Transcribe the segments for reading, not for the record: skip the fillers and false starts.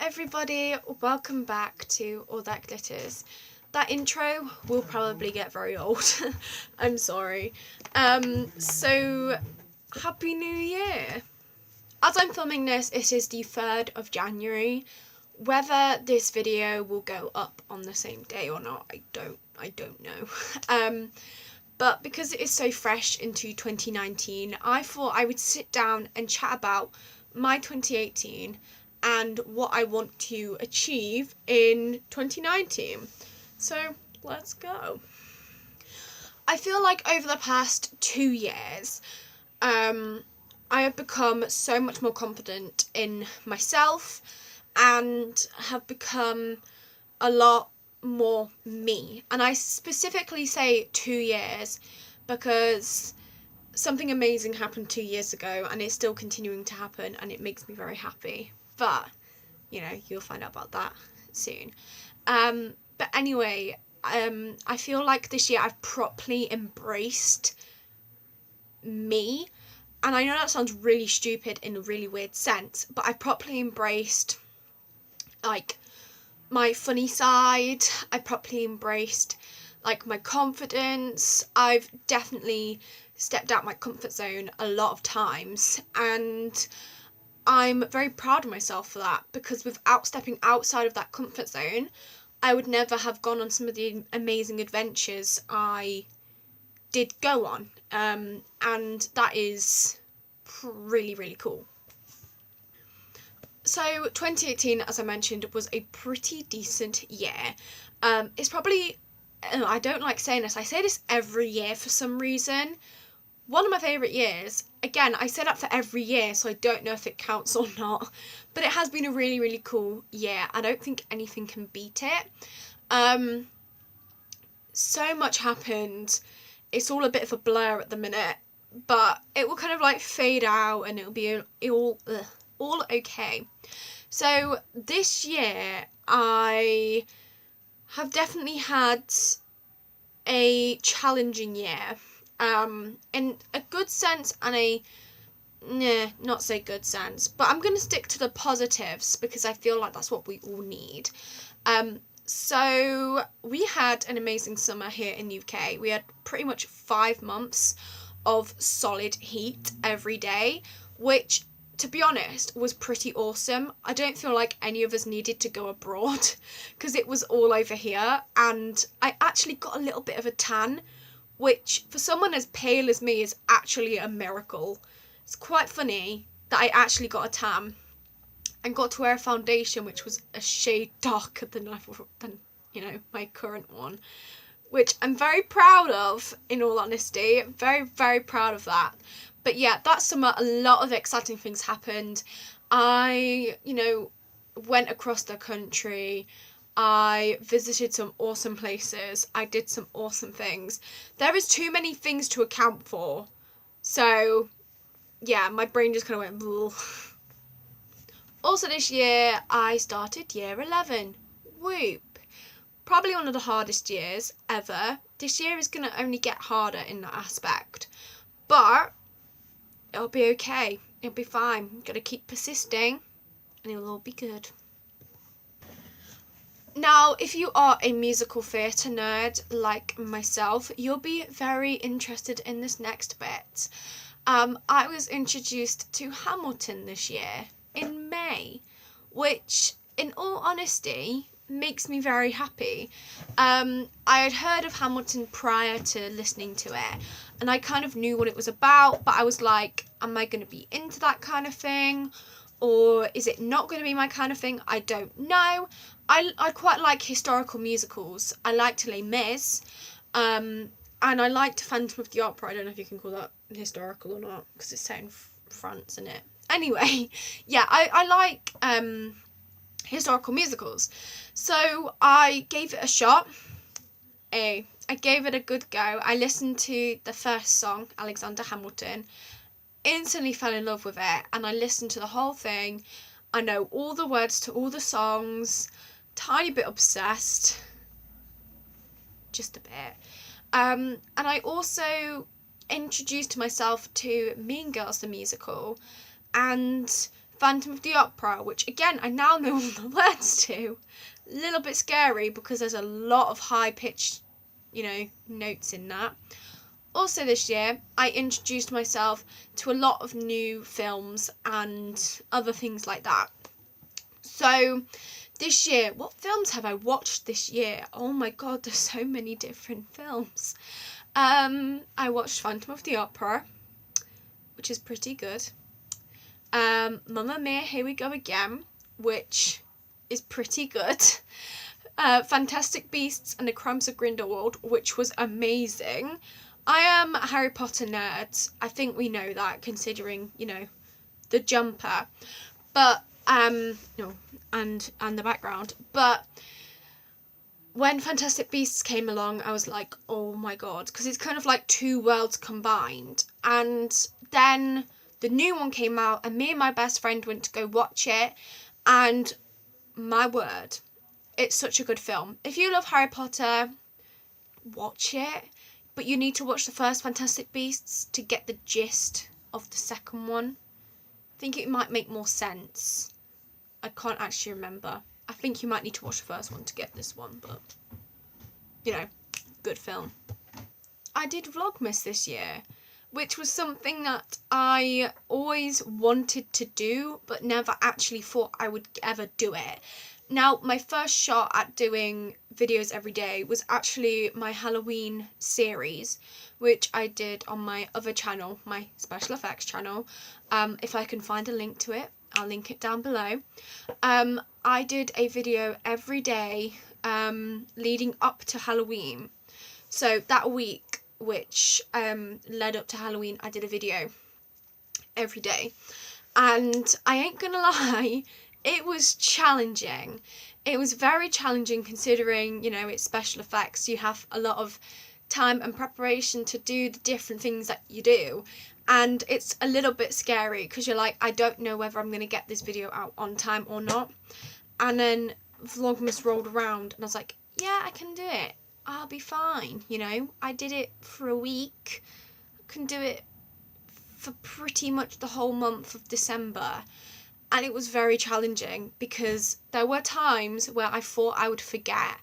everybody, welcome back to All That Glitters. That intro will probably get very old. I'm sorry. So Happy New Year! As I'm filming this, it is the 3rd of January. Whether this video will go up on the same day or not, I don't know. But because it is so fresh into 2019, I thought I would sit down and chat about my 2018 and what I want to achieve in 2019. So let's go. I feel like over the past 2 years, I have become so much more confident in myself and have become a lot more me. And I specifically say 2 years because something amazing happened 2 years ago and it's still continuing to happen and it makes me very happy. But, you'll find out about that soon. But anyway, I feel like this year I've properly embraced me. And I know that sounds really stupid in a really weird sense, but I've properly embraced, my funny side. I properly embraced, my confidence. I've definitely stepped out my comfort zone a lot of times, and I'm very proud of myself for that, because without stepping outside of that comfort zone, I would never have gone on some of the amazing adventures I did go on, and that is really, really cool. So 2018, as I mentioned, was a pretty decent year. It's probably, I don't like saying this, I say this every year for some reason, one of my favourite years. Again, I say that for every year, so I don't know if it counts or not, but it has been a really, really cool year. I don't think anything can beat it. So much happened. It's all a bit of a blur at the minute, but it will kind of fade out and it'll be all okay. So this year I have definitely had a challenging year, in a good sense and a not so good sense, but I'm going to stick to the positives because I feel like that's what we all need. So we had an amazing summer here in UK. We had pretty much 5 months of solid heat every day, which, to be honest, was pretty awesome. I don't feel like any of us needed to go abroad because it was all over here, and I actually got a little bit of a tan, which for someone as pale as me is actually a miracle. It's quite funny that I actually got a tan and got to wear a foundation which was a shade darker than my current one, which I'm very proud of, in all honesty. Very, very proud of that. But yeah, that summer a lot of exciting things happened. I, went across the country. I visited some awesome places. I did some awesome things. There is too many things to account for. So yeah, my brain just kind of went bleh. Also this year, I started year 11. Whoop. Probably one of the hardest years ever. This year is going to only get harder in that aspect. But it'll be okay. It'll be fine. Gotta keep persisting and it'll all be good. Now, if you are a musical theatre nerd like myself, you'll be very interested in this next bit. I was introduced to Hamilton this year in May, which, in all honesty, makes me very happy. I had heard of Hamilton prior to listening to it, and I kind of knew what it was about, but I was like, am I going to be into that kind of thing? Or is it not going to be my kind of thing? I don't know. I quite like historical musicals. I liked Les Mis, and I liked Phantom of the Opera. I don't know if you can call that historical or not, because it's set in France, isn't it? Anyway, yeah, I like historical musicals. So I gave it a shot. I gave it a good go. I listened to the first song, Alexander Hamilton, instantly fell in love with it, and I listened to the whole thing. I know all the words to all the songs, tiny bit obsessed, just a bit. And I also introduced myself to Mean Girls the musical, and Phantom of the Opera, which again I now know all the words to. A little bit scary because there's a lot of high-pitched, notes in that. Also this year, I introduced myself to a lot of new films and other things like that. So this year, what films have I watched this year? Oh my god, there's so many different films. I watched Phantom of the Opera, which is pretty good. Mamma Mia, Here We Go Again, which is pretty good. Fantastic Beasts and the Crimes of Grindelwald, which was amazing. I am a Harry Potter nerd. I think we know that, considering, the jumper. But, and the background. But when Fantastic Beasts came along, I was like, oh my god, because it's kind of like two worlds combined. And then the new one came out, and me and my best friend went to go watch it, and my word, it's such a good film. If you love Harry Potter, watch it, but you need to watch the first Fantastic Beasts to get the gist of the second one. I think it might make more sense. I can't actually remember. I think you might need to watch the first one to get this one, but, good film. I did Vlogmas this year, which was something that I always wanted to do, but never actually thought I would ever do it. Now, my first shot at doing videos every day was actually my Halloween series, which I did on my other channel, my special effects channel. If I can find a link to it, I'll link it down below. I did a video every day leading up to Halloween. So that week, which led up to Halloween, I did a video every day. And I ain't gonna lie, it was challenging. It was very challenging considering, it's special effects. You have a lot of time and preparation to do the different things that you do. And it's a little bit scary because you're like, I don't know whether I'm going to get this video out on time or not. And then Vlogmas rolled around and I was like, yeah, I can do it. I'll be fine, I did it for a week. I can do it for pretty much the whole month of December. And it was very challenging because there were times where I thought I would forget.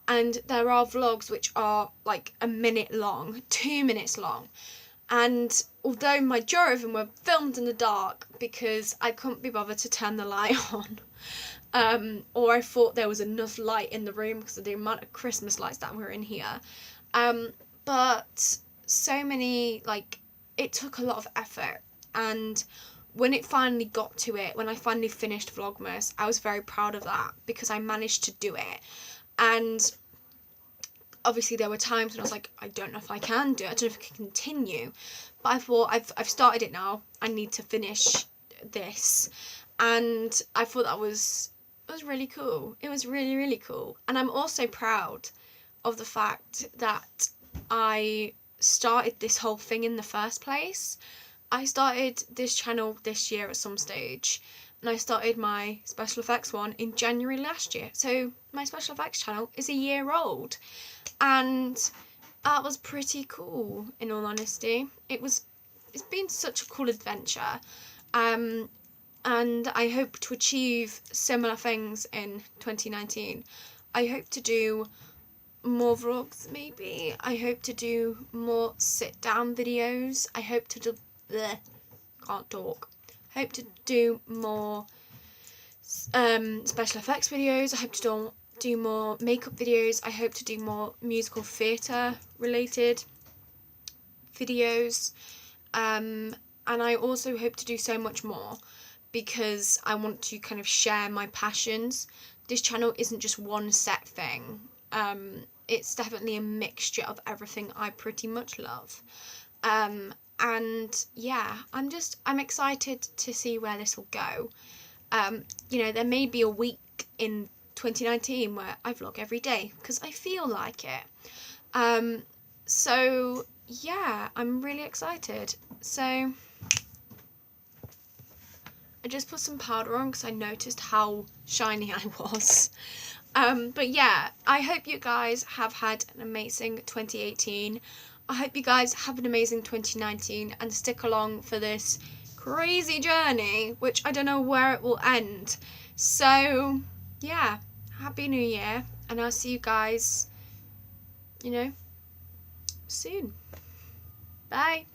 And there are vlogs which are like a minute long, 2 minutes long. And although majority of them were filmed in the dark because I couldn't be bothered to turn the light on, or I thought there was enough light in the room because of the amount of Christmas lights that were in here. But so many, it took a lot of effort. And when it finally got to it, when I finally finished Vlogmas, I was very proud of that because I managed to do it. And obviously there were times when I was like, I don't know if I can do it, I don't know if I can continue. But I thought, I've started it now, I need to finish this. And I thought it was really cool. It was really, really cool. And I'm also proud of the fact that I started this whole thing in the first place. I started this channel this year at some stage, and I started my special effects one in January last year. So my special effects channel is a year old. And that was pretty cool, in all honesty. It's been such a cool adventure. And I hope to achieve similar things in 2019. I hope to do more vlogs, maybe. I hope to do more sit-down videos. I hope to do... can't talk. I hope to do more special effects videos. I hope to do more makeup videos. I hope to do more musical theatre related videos. And I also hope to do so much more because I want to kind of share my passions. This channel isn't just one set thing. It's definitely a mixture of everything I pretty much love. And yeah, I'm excited to see where this will go. There may be a week in 2019 where I vlog every day because I feel like it. So yeah, I'm really excited. So I just put some powder on because I noticed how shiny I was. But yeah, I hope you guys have had an amazing 2018. I hope you guys have an amazing 2019 and stick along for this crazy journey, which I don't know where it will end. So, yeah, Happy New Year, and I'll see you guys, soon. Bye.